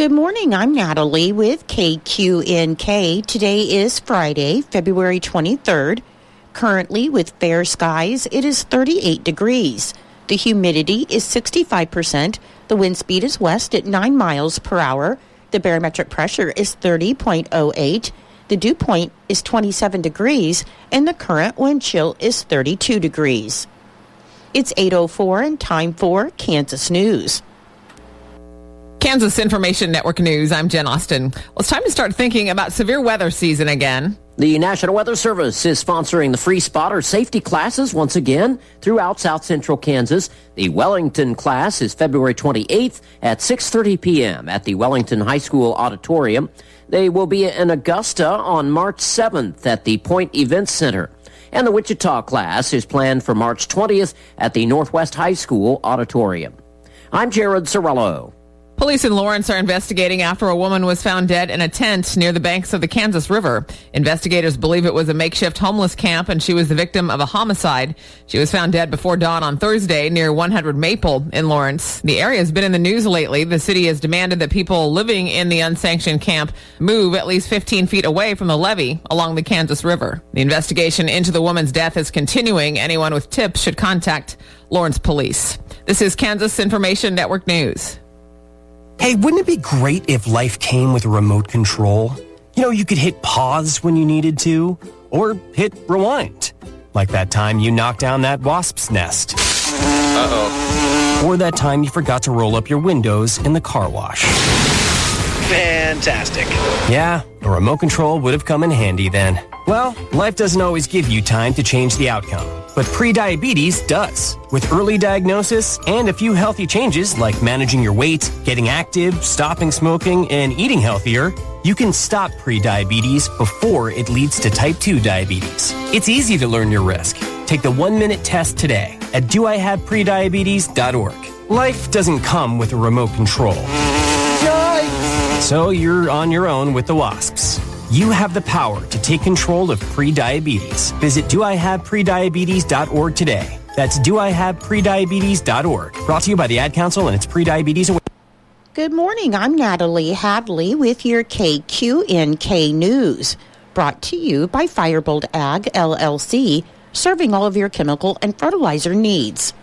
Good morning. I'm Natalie with KQNK. Today is Friday, February 23rd. Currently, with fair skies, it is 38 degrees. The humidity is 65%. The wind speed is west at 9 miles per hour. The barometric pressure is 30.08. The dew point is 27 degrees, and the current wind chill is 32 degrees. It's 8:04 and time for Kansas News. Kansas Information Network News, I'm Jen Austin. Well, it's time to start thinking about severe weather season again. The National Weather Service is sponsoring the free spotter safety classes once again throughout South Central Kansas. The Wellington class is February 28th at 6:30 p.m. at the Wellington High School Auditorium. They will be in Augusta on March 7th at the Point Events Center. And the Wichita class is planned for March 20th at the Northwest High School Auditorium. I'm Jared Sorello. Police in Lawrence are investigating after a woman was found dead in a tent near the banks of the Kansas River. Investigators believe it was a makeshift homeless camp and she was the victim of a homicide. She was found dead before dawn on Thursday near 100 Maple in Lawrence. The area has been in the news lately. The city has demanded that people living in the unsanctioned camp move at least 15 feet away from the levee along the Kansas River. The investigation into the woman's death is continuing. Anyone with tips should contact Lawrence Police. This is Kansas Information Network News. Hey, wouldn't it be great if life came with a remote control? You know, you could hit pause when you needed to, or hit rewind. Like that time you knocked down that wasp's nest. Uh-oh. Or that time you forgot to roll up your windows in the car wash. Fantastic. Yeah, a remote control would have come in handy then. Well, life doesn't always give you time to change the outcome, but prediabetes does. With early diagnosis and a few healthy changes like managing your weight, getting active, stopping smoking, and eating healthier, you can stop prediabetes before it leads to type 2 diabetes. It's easy to learn your risk. Take the 1-minute test today at doihaveprediabetes.org. Life doesn't come with a remote control. So you're on your own with the wasps. You have the power to take control of prediabetes. Visit doihaveprediabetes.org today. That's doihaveprediabetes.org. Brought to you by the Ad Council and its Prediabetes Awareness. Good morning. I'm Natalie Hadley with your KQNK News. Brought to you by Firebolt Ag LLC, serving all of your chemical and fertilizer needs.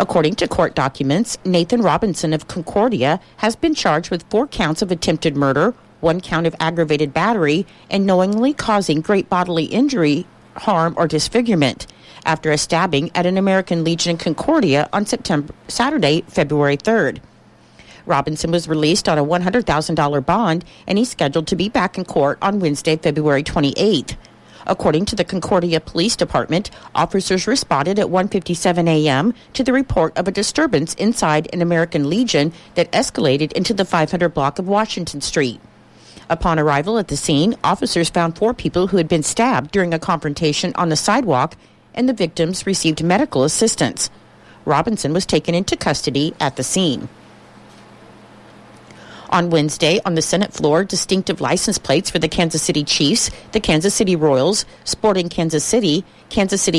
According to court documents, Nathan Robinson of Concordia has been charged with 4 counts of attempted murder, 1 count of aggravated battery, and knowingly causing great bodily injury, harm, or disfigurement after a stabbing at an American Legion in Concordia on Saturday, February 3rd. Robinson was released on a $100,000 bond, and he's scheduled to be back in court on Wednesday, February 28th. According to the Concordia Police Department, officers responded at 1:57 a.m. to the report of a disturbance inside an American Legion that escalated into the 500 block of Washington Street. Upon arrival at the scene, officers found 4 people who had been stabbed during a confrontation on the sidewalk, and the victims received medical assistance. Robinson was taken into custody at the scene. On Wednesday, on the Senate floor, distinctive license plates for the Kansas City Chiefs, the Kansas City Royals, Sporting Kansas City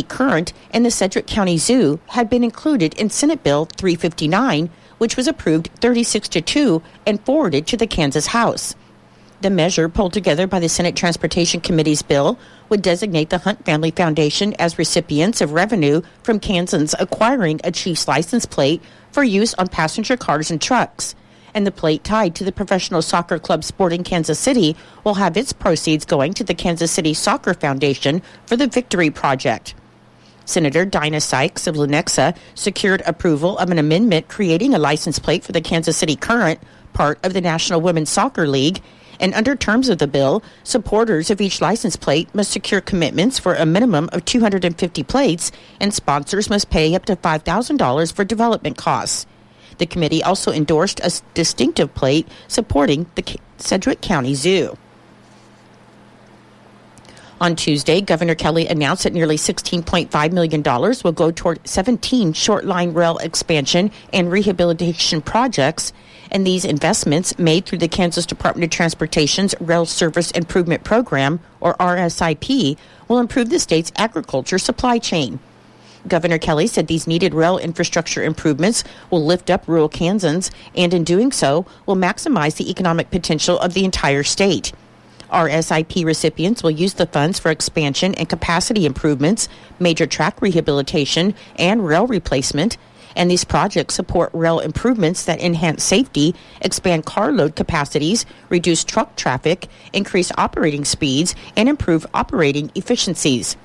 Current, and the Sedgwick County Zoo had been included in Senate Bill 359, which was approved 36-2 and forwarded to the Kansas House. The measure, pulled together by the Senate Transportation Committee's bill, would designate the Hunt Family Foundation as recipients of revenue from Kansans acquiring a Chiefs license plate for use on passenger cars and trucks. And the plate tied to the professional soccer club Sporting Kansas City will have its proceeds going to the Kansas City Soccer Foundation for the Victory Project. Senator Dinah Sykes of Lenexa secured approval of an amendment creating a license plate for the Kansas City Current, part of the National Women's Soccer League, and under terms of the bill, supporters of each license plate must secure commitments for a minimum of 250 plates, and sponsors must pay up to $5,000 for development costs. The committee also endorsed a distinctive plate supporting the Sedgwick County Zoo. On Tuesday, Governor Kelly announced that nearly $16.5 million will go toward 17 short-line rail expansion and rehabilitation projects, and these investments made through the Kansas Department of Transportation's Rail Service Improvement Program, or RSIP, will improve the state's agriculture supply chain. Governor Kelly said these needed rail infrastructure improvements will lift up rural Kansans and in doing so will maximize the economic potential of the entire state. RSIP recipients will use the funds for expansion and capacity improvements, major track rehabilitation, and rail replacement. And these projects support rail improvements that enhance safety, expand carload capacities, reduce truck traffic, increase operating speeds, and improve operating efficiencies.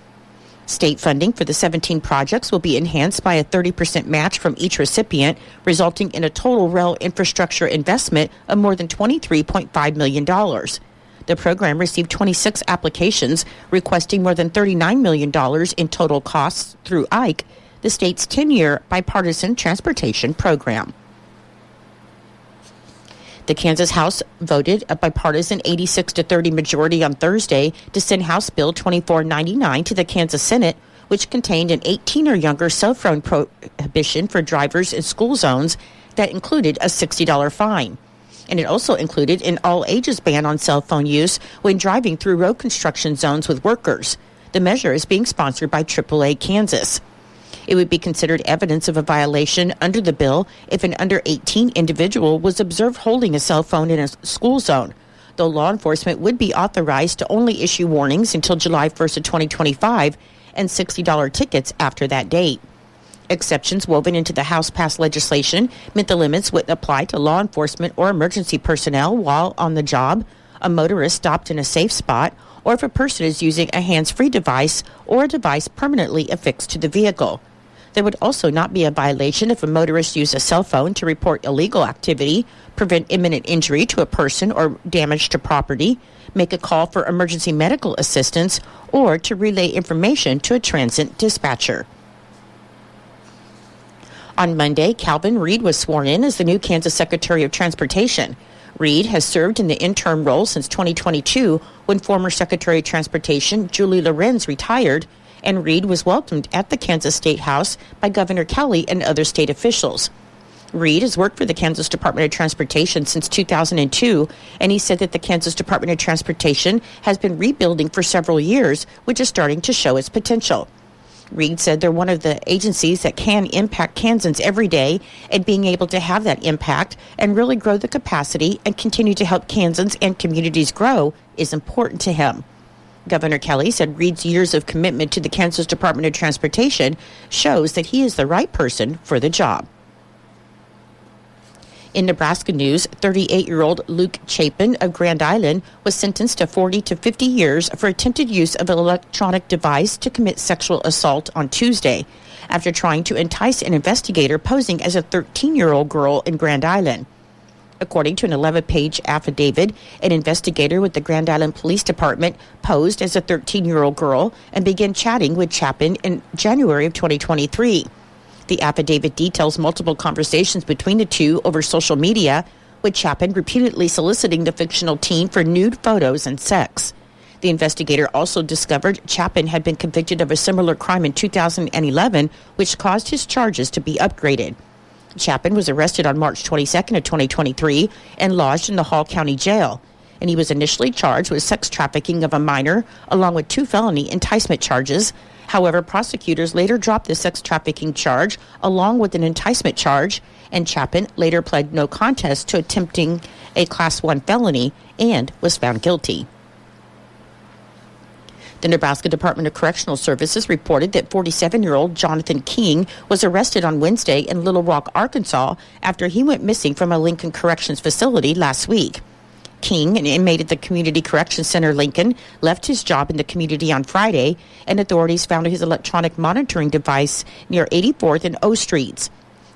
State funding for the 17 projects will be enhanced by a 30% match from each recipient, resulting in a total rail infrastructure investment of more than $23.5 million. The program received 26 applications, requesting more than $39 million in total costs through IKE, the state's 10-year bipartisan transportation program. The Kansas House voted a bipartisan 86-30 majority on Thursday to send House Bill 2499 to the Kansas Senate, which contained an 18 or younger cell phone prohibition for drivers in school zones that included a $60 fine. And it also included an all-ages ban on cell phone use when driving through road construction zones with workers. The measure is being sponsored by AAA Kansas. It would be considered evidence of a violation under the bill if an under 18 individual was observed holding a cell phone in a school zone, though law enforcement would be authorized to only issue warnings until July 1st of 2025 and $60 tickets after that date. Exceptions woven into the House-passed legislation meant the limits would apply to law enforcement or emergency personnel while on the job, a motorist stopped in a safe spot, or if a person is using a hands-free device or a device permanently affixed to the vehicle. There would also not be a violation if a motorist used a cell phone to report illegal activity, prevent imminent injury to a person or damage to property, make a call for emergency medical assistance, or to relay information to a transit dispatcher. On Monday, Calvin Reed was sworn in as the new Kansas Secretary of Transportation. Reed has served in the interim role since 2022 when former Secretary of Transportation Julie Lorenz retired, and Reed was welcomed at the Kansas State House by Governor Kelly and other state officials. Reed has worked for the Kansas Department of Transportation since 2002, and he said that the Kansas Department of Transportation has been rebuilding for several years, which is starting to show its potential. Reed said they're one of the agencies that can impact Kansans every day, and being able to have that impact and really grow the capacity and continue to help Kansans and communities grow is important to him. Governor Kelly said Reed's years of commitment to the Kansas Department of Transportation shows that he is the right person for the job. In Nebraska news, 38-year-old Luke Chapin of Grand Island was sentenced to 40 to 50 years for attempted use of an electronic device to commit sexual assault on Tuesday after trying to entice an investigator posing as a 13-year-old girl in Grand Island. According to an 11-page affidavit, an investigator with the Grand Island Police Department posed as a 13-year-old girl and began chatting with Chapin in January of 2023. The affidavit details multiple conversations between the two over social media, with Chapin repeatedly soliciting the fictional teen for nude photos and sex. The investigator also discovered Chapin had been convicted of a similar crime in 2011, which caused his charges to be upgraded. Chapin was arrested on March 22nd of 2023 and lodged in the Hall County Jail, and he was initially charged with sex trafficking of a minor, along with 2 felony enticement charges. However, prosecutors later dropped the sex trafficking charge along with an enticement charge, and Chapin later pled no contest to attempting a Class 1 felony and was found guilty. The Nebraska Department of Correctional Services reported that 47-year-old Jonathan King was arrested on Wednesday in Little Rock, Arkansas, after he went missing from a Lincoln Corrections facility last week. King, an inmate at the Community Correction Center Lincoln, left his job in the community on Friday, and authorities found his electronic monitoring device near 84th and O Streets.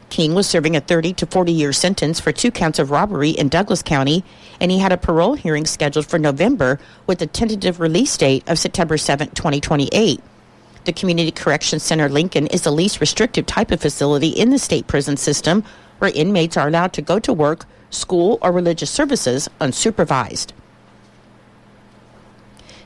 King was serving a 30 to 40-year sentence for 2 counts of robbery in Douglas County, and he had a parole hearing scheduled for November with a tentative release date of September 7, 2028. The Community Correction Center Lincoln is the least restrictive type of facility in the state prison system, where inmates are allowed to go to work, school, or religious services unsupervised.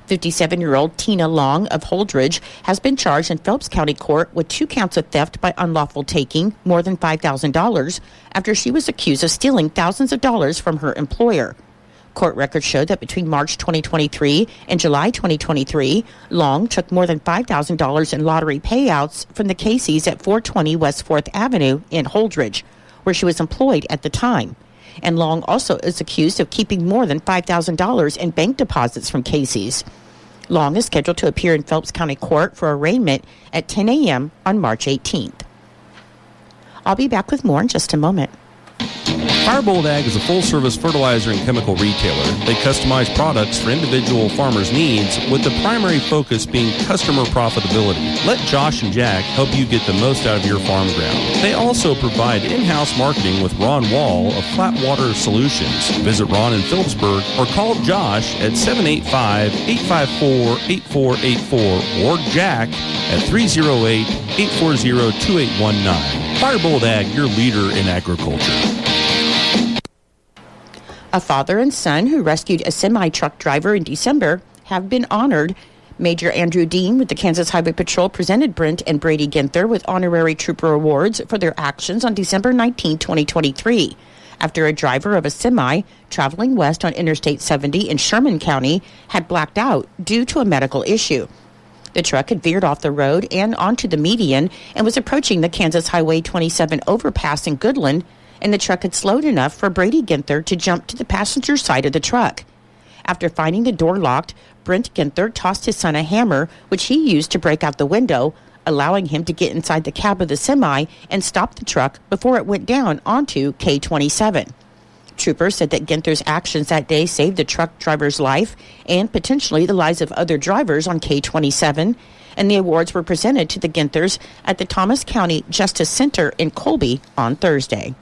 57-year-old Tina Long of Holdridge has been charged in Phelps County Court with 2 counts of theft by unlawful taking more than $5,000 after she was accused of stealing thousands of dollars from her employer. Court records show that between March 2023 and July 2023, Long took more than $5,000 in lottery payouts from the Casey's at 420 West 4th Avenue in Holdridge, where she was employed at the time. And Long also is accused of keeping more than $5,000 in bank deposits from Casey's. Long is scheduled to appear in Phelps County Court for arraignment at 10 a.m. on March 18th. I'll be back with more in just a moment. Firebolt Ag is a full-service fertilizer and chemical retailer. They customize products for individual farmers' needs, with the primary focus being customer profitability. Let Josh and Jack help you get the most out of your farm ground. They also provide in-house marketing with Ron Wall of Flatwater Solutions. Visit Ron in Phillipsburg or call Josh at 785-854-8484 or Jack at 308-840-2819. Firebolt Ag, your leader in agriculture. A father and son who rescued a semi-truck driver in December have been honored. Major Andrew Dean with the Kansas Highway Patrol presented Brent and Brady Ginther with honorary trooper awards for their actions on December 19, 2023, after a driver of a semi traveling west on Interstate 70 in Sherman County had blacked out due to a medical issue. The truck had veered off the road and onto the median and was approaching the Kansas Highway 27 overpass in Goodland, and the truck had slowed enough for Brady Ginther to jump to the passenger side of the truck. After finding the door locked, Brent Ginther tossed his son a hammer, which he used to break out the window, allowing him to get inside the cab of the semi and stop the truck before it went down onto K-27. Troopers said that Ginther's actions that day saved the truck driver's life and potentially the lives of other drivers on K-27, and the awards were presented to the Ginthers at the Thomas County Justice Center in Colby on Thursday.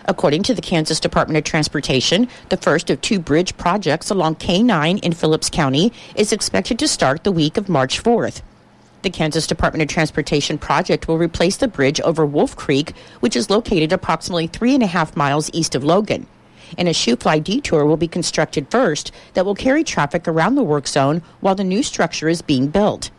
According to the Kansas Department of Transportation, the first of two bridge projects along K-9 in Phillips County is expected to start the week of March 4th. The Kansas Department of Transportation project will replace the bridge over Wolf Creek, which is located approximately 3.5 miles east of Logan. And a shoe-fly detour will be constructed first that will carry traffic around the work zone while the new structure is being built.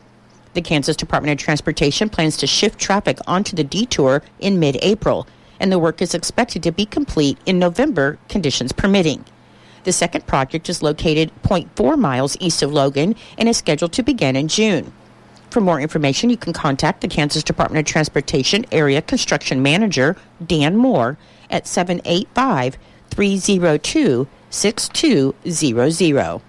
The Kansas Department of Transportation plans to shift traffic onto the detour in mid-April, and the work is expected to be complete in November, conditions permitting. The second project is located 0.4 miles east of Logan and is scheduled to begin in June. For more information, you can contact the Kansas Department of Transportation Area Construction Manager, Dan Moore, at 785-302-6200.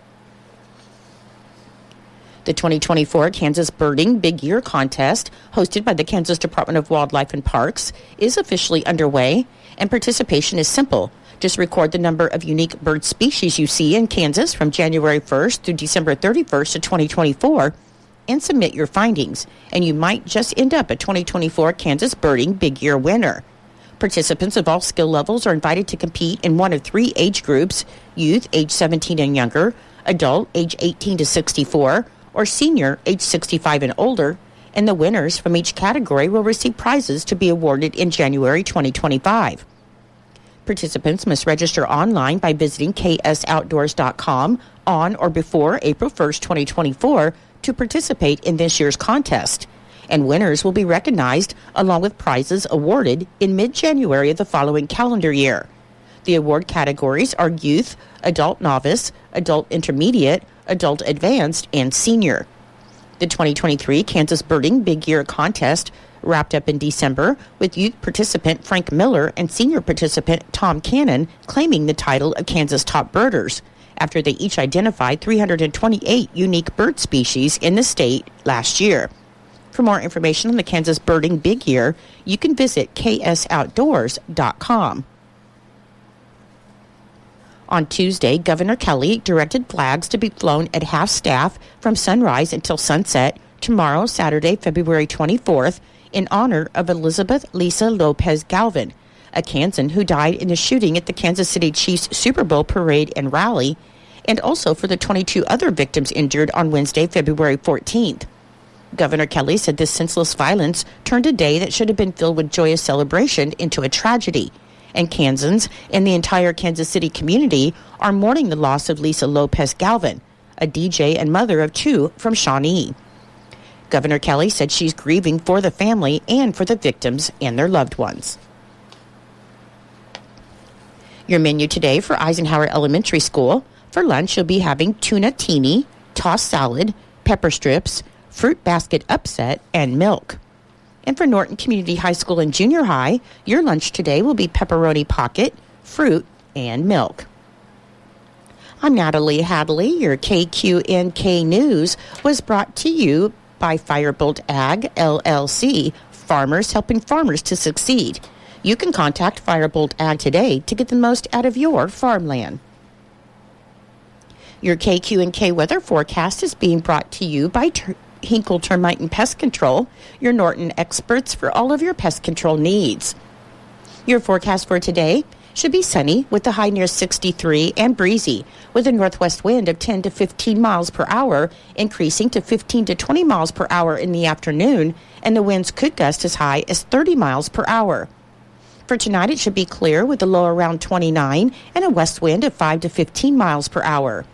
The 2024 Kansas Birding Big Year Contest, hosted by the Kansas Department of Wildlife and Parks, is officially underway, and participation is simple. Just record the number of unique bird species you see in Kansas from January 1st through December 31st of 2024, and submit your findings, and you might just end up a 2024 Kansas Birding Big Year winner. Participants of all skill levels are invited to compete in one of three age groups: youth age 17 and younger, adult age 18 to 64, or senior age 65 and older, and the winners from each category will receive prizes to be awarded in January 2025. Participants must register online by visiting ksoutdoors.com on or before April 1st, 2024 to participate in this year's contest, and winners will be recognized along with prizes awarded in mid-January of the following calendar year. The award categories are youth, adult novice, adult intermediate, adult advanced, and senior. The 2023 Kansas Birding Big Year Contest wrapped up in December with youth participant Frank Miller and senior participant Tom Cannon claiming the title of Kansas Top Birders after they each identified 328 unique bird species in the state last year. For more information on the Kansas Birding Big Year, you can visit ksoutdoors.com. On Tuesday, Governor Kelly directed flags to be flown at half-staff from sunrise until sunset tomorrow, Saturday, February 24th, in honor of Elizabeth Lisa Lopez Galvin, a Kansan who died in a shooting at the Kansas City Chiefs Super Bowl parade and rally, and also for the 22 other victims injured on Wednesday, February 14th. Governor Kelly said this senseless violence turned a day that should have been filled with joyous celebration into a tragedy, and Kansans and the entire Kansas City community are mourning the loss of Lisa Lopez Galvin, a DJ and mother of two from Shawnee. Governor Kelly said she's grieving for the family and for the victims and their loved ones. Your menu today for Eisenhower Elementary School. For lunch, you'll be having tuna teeny, tossed salad, pepper strips, fruit basket upset, and milk. And for Norton Community High School and Junior High, your lunch today will be pepperoni pocket, fruit, and milk. I'm Natalie Hadley. Your KQNK News was brought to you by Firebolt Ag, LLC, farmers helping farmers to succeed. You can contact Firebolt Ag today to get the most out of your farmland. Your KQ&K weather forecast is being brought to you by Hinkle Termite and Pest Control, your Norton experts for all of your pest control needs. Your forecast for today should be sunny with a high near 63 and breezy with a northwest wind of 10 to 15 miles per hour, increasing to 15 to 20 miles per hour in the afternoon, and the winds could gust as high as 30 miles per hour. For tonight, it should be clear with a low around 29 and a west wind of 5 to 15 miles per hour.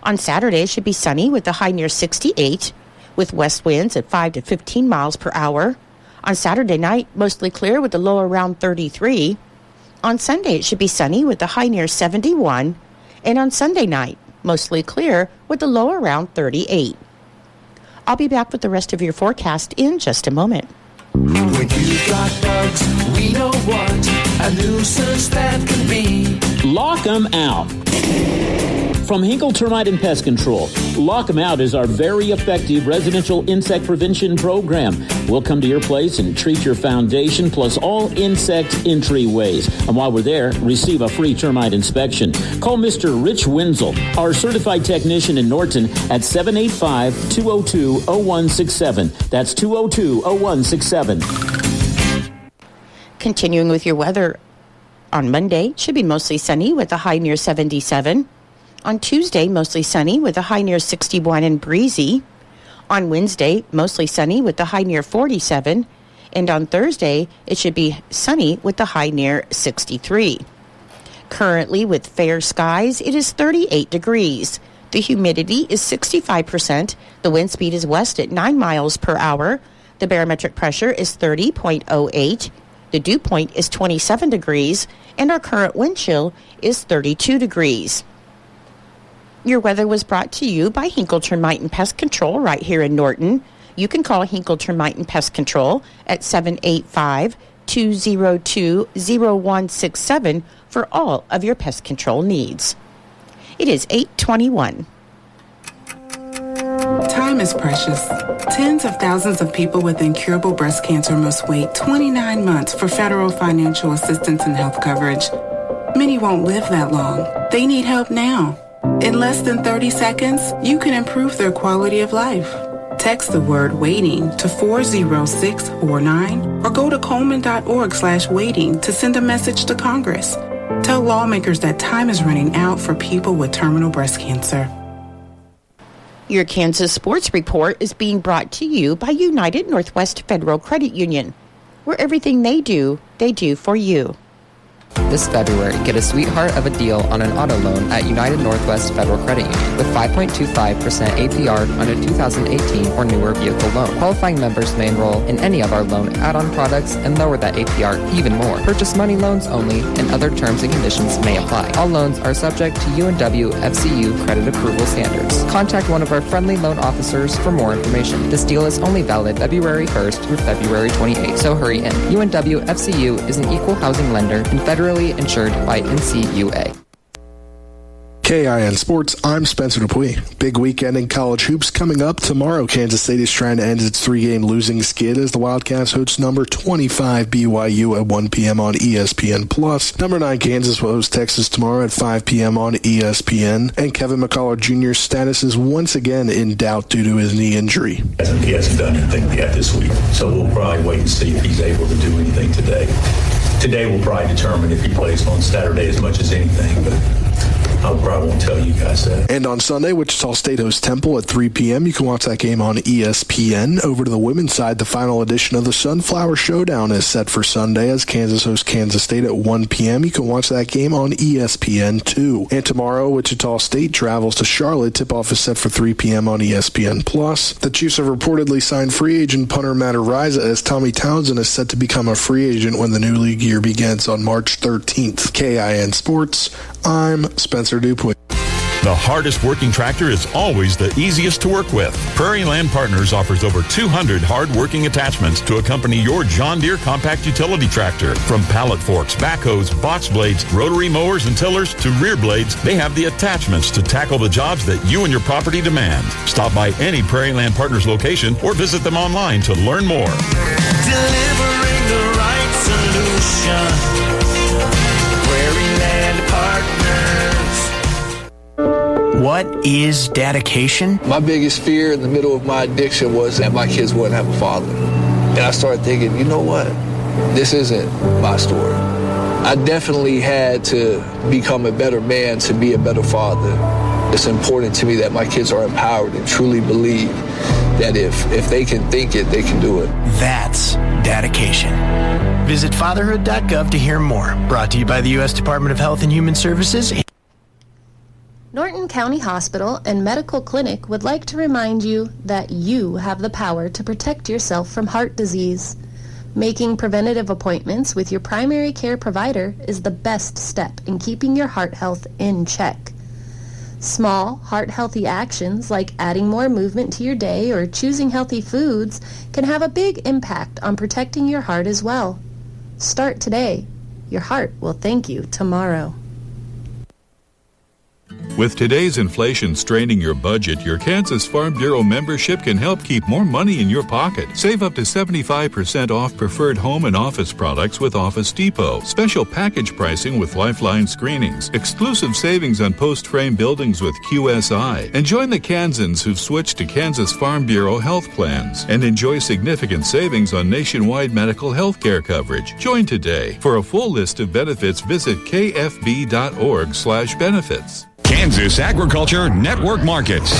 On Saturday, it should be sunny with a high near 68, with west winds at 5 to 15 miles per hour. On Saturday night, mostly clear with a low around 33. On Sunday, it should be sunny with a high near 71. And on Sunday night, mostly clear with a low around 38. I'll be back with the rest of your forecast in just a moment. When you've got bugs, we know what a nuisance that can be. Lock 'em out. From Hinkle Termite and Pest Control, Lock 'em Out is our very effective residential insect prevention program. We'll come to your place and treat your foundation plus all insect entryways. And while we're there, receive a free termite inspection. Call Mr. Rich Wenzel, our certified technician in Norton, at 785-202-0167. That's 202-0167. Continuing with your weather, on Monday, should be mostly sunny with a high near 77. On Tuesday, mostly sunny with a high near 61 and breezy. On Wednesday, mostly sunny with a high near 47. And on Thursday, it should be sunny with a high near 63. Currently, with fair skies, it is 38 degrees. The humidity is 65%. The wind speed is west at 9 miles per hour. The barometric pressure is 30.08. The dew point is 27 degrees. And our current wind chill is 32 degrees. Your weather was brought to you by Hinkle Termite and Pest Control right here in Norton. You can call Hinkle Termite and Pest Control at 785-202-0167 for all of your pest control needs. It is 8:21. Time is precious. Tens of thousands of people with incurable breast cancer must wait 29 months for federal financial assistance and health coverage. Many won't live that long. They need help now. In less than 30 seconds, you can improve their quality of life. Text the word WAITING to 40649 or go to Coleman.org/waiting to send a message to Congress. Tell lawmakers that time is running out for people with terminal breast cancer. Your Kansas Sports Report is being brought to you by United Northwest Federal Credit Union, where everything they do for you. This February, get a sweetheart of a deal on an auto loan at United Northwest Federal Credit Union with 5.25% APR on a 2018 or newer vehicle loan. Qualifying members may enroll in any of our loan add-on products and lower that APR even more. Purchase money loans only, and other terms and conditions may apply. All loans are subject to UNW FCU credit approval standards. Contact one of our friendly loan officers for more information. This deal is only valid February 1st through February 28th, so hurry in. UNW FCU is an equal housing lender and federally insured by NCUA. KIN Sports, I'm Spencer Dupuy. Big weekend in college hoops coming up tomorrow. Kansas State is trying to end its 3-game losing skid as the Wildcats host number 25 BYU at 1 p.m. on ESPN+. Number 9 Kansas will host Texas tomorrow at 5 p.m. on ESPN. And Kevin McCullough Jr.'s status is once again in doubt due to his knee injury. He hasn't done anything yet this week, so we'll probably wait and see if he's able to do anything today. Today will probably determine if he plays on Saturday as much as anything, but I probably won't tell you guys that. And on Sunday, Wichita State hosts Temple at 3 p.m. You can watch that game on ESPN. Over to the women's side, the final edition of the Sunflower Showdown is set for Sunday as Kansas hosts Kansas State at 1 p.m. You can watch that game on ESPN too. And tomorrow, Wichita State travels to Charlotte. Tip-off is set for 3 p.m. on ESPN+. The Chiefs have reportedly signed free agent punter Matt Ariza as Tommy Townsend is set to become a free agent when the new league year begins on March 13th. KIN Sports, I'm Spencer Dupuy. The hardest working tractor is always the easiest to work with. Prairie Land Partners offers over 200 hard-working attachments to accompany your John Deere compact utility tractor. From pallet forks, backhoes, box blades, rotary mowers and tillers to rear blades, they have the attachments to tackle the jobs that you and your property demand. Stop by any Prairie Land Partners location or visit them online to learn more. Delivering the right solution. Prairie Land Partners. What is dedication? My biggest fear in the middle of my addiction was that my kids wouldn't have a father. And I started thinking, you know what? This isn't my story. I definitely had to become a better man to be a better father. It's important to me that my kids are empowered and truly believe that if they can think it, they can do it. That's dedication. Visit fatherhood.gov to hear more. Brought to you by the U.S. Department of Health and Human Services. Norton County Hospital and Medical Clinic would like to remind you that you have the power to protect yourself from heart disease. Making preventative appointments with your primary care provider is the best step in keeping your heart health in check. Small, heart-healthy actions like adding more movement to your day or choosing healthy foods can have a big impact on protecting your heart as well. Start today. Your heart will thank you tomorrow. With today's inflation straining your budget, your Kansas Farm Bureau membership can help keep more money in your pocket. Save up to 75% off preferred home and office products with Office Depot. Special package pricing with Lifeline screenings. Exclusive savings on post-frame buildings with QSI. And join the Kansans who've switched to Kansas Farm Bureau health plans. And enjoy significant savings on nationwide medical health care coverage. Join today. For a full list of benefits, visit kfb.org/benefits. Kansas Agriculture Network Markets.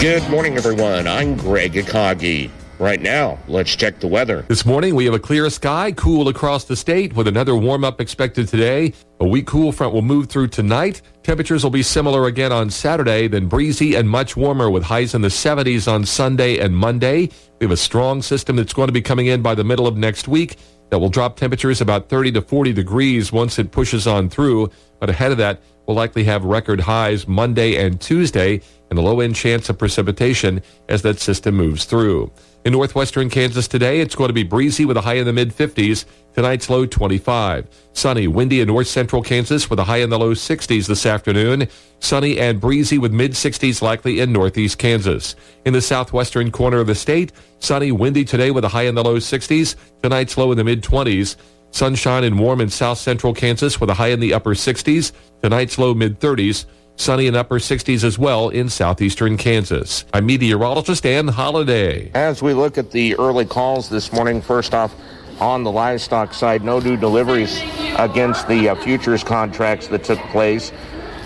Good morning, everyone. I'm Greg Akagi. Right now, let's check the weather. This morning, we have a clear sky, cool across the state with another warm-up expected today. A weak cool front will move through tonight. Temperatures will be similar again on Saturday, then breezy and much warmer with highs in the 70s on Sunday and Monday. We have a strong system that's going to be coming in by the middle of next week that will drop temperatures about 30 to 40 degrees once it pushes on through. But ahead of that, we'll likely have record highs Monday and Tuesday and a low-end chance of precipitation as that system moves through. In northwestern Kansas today, it's going to be breezy with a high in the mid-50s. Tonight's low 25. Sunny, windy in north-central Kansas with a high in the low 60s this afternoon. Sunny and breezy with mid-60s likely in northeast Kansas. In the southwestern corner of the state, sunny, windy today with a high in the low 60s. Tonight's low in the mid-20s. Sunshine and warm in south-central Kansas with a high in the upper 60s. Tonight's low mid-30s. Sunny and upper 60s as well in southeastern Kansas. I'm meteorologist Ann Holliday. As we look at the early calls this morning, first off, on the livestock side, no new deliveries against the futures contracts that took place.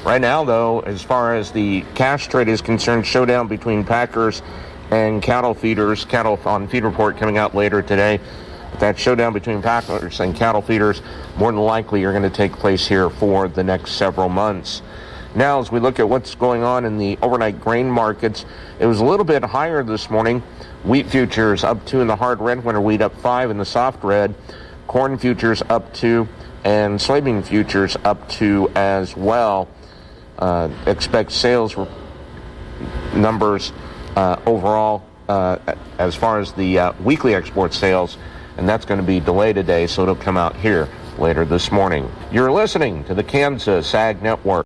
Right now, though, as far as the cash trade is concerned, showdown between packers and cattle feeders. Cattle on feed report coming out later today. That showdown between packers and cattle feeders more than likely are going to take place here for the next several months. Now, as we look at what's going on in the overnight grain markets, it was a little bit higher this morning. Wheat futures up 2 in the hard red, winter wheat up 5 in the soft red, corn futures up 2, and soybean futures up 2 as well. Expect sales numbers overall as far as the weekly export sales, and that's going to be delayed today, so it'll come out here later this morning. You're listening to the Kansas Ag Network.